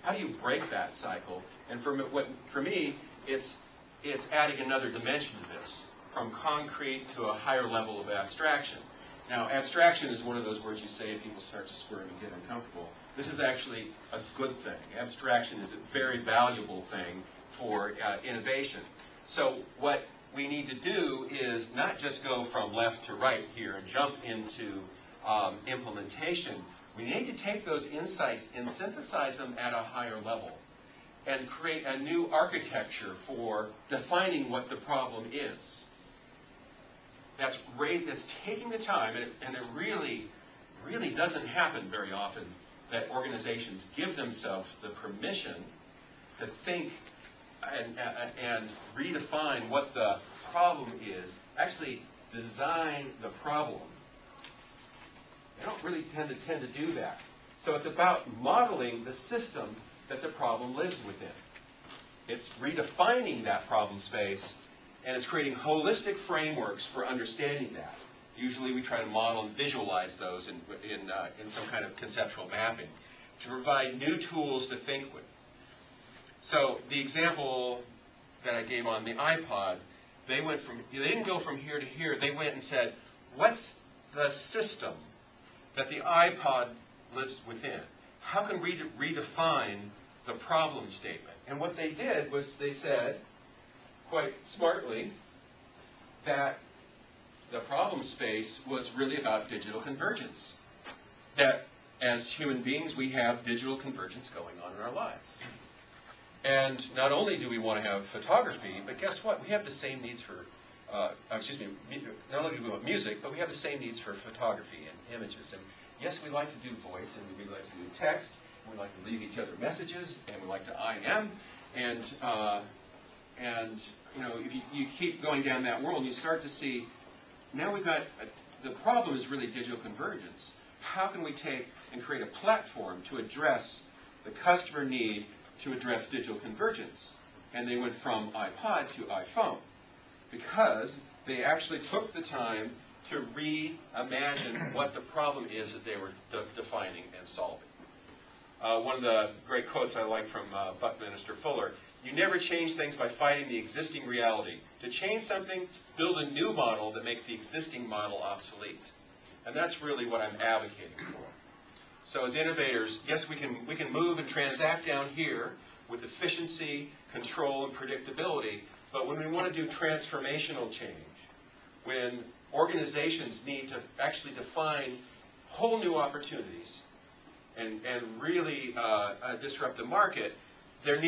how do you break that cycle? And for me, it's adding another dimension to this, from concrete to a higher level of abstraction. Now, abstraction is one of those words you say and people start to squirm and get uncomfortable. This is actually a good thing. Abstraction is a very valuable thing for innovation. So what we need to do is not just go from left to right here and jump into implementation. We need to take those insights and synthesize them at a higher level and create a new architecture for defining what the problem is. That's taking the time, and it really doesn't happen very often that organizations give themselves the permission to think and redefine what the problem is, actually design the problem. They don't really tend to do that. So it's about modeling the system that the problem lives within. It's redefining that problem space, and it's creating holistic frameworks for understanding that. Usually we try to model and visualize those in some kind of conceptual mapping to provide new tools to think with. So the example that I gave on the iPod, they didn't go from here to here. They went and said, what's the system that the iPod lives within? How can we redefine the problem statement? And what they did was they said, quite smartly, that the problem space was really about digital convergence. That as human beings, we have digital convergence going on in our lives. And not only do we want to have photography, but guess what? We have the same needs for, not only do we want music, but we have the same needs for photography and images. And yes, we like to do voice, and we like to do text, and we like to leave each other messages, and we like to IM. And you know, if you keep going down that world, you start to see, now we've got, the problem is really digital convergence. How can we take and create a platform to address the customer need to address digital convergence? And they went from iPod to iPhone because they actually took the time to reimagine what the problem is that they were defining and solving. One of the great quotes I like from Buckminster Fuller, you never change things by fighting the existing reality. To change something, build a new model that makes the existing model obsolete. And that's really what I'm advocating for. So as innovators, yes, we can move and transact down here with efficiency, control, and predictability, but when we want to do transformational change, when organizations need to actually define whole new opportunities and really disrupt the market, there needs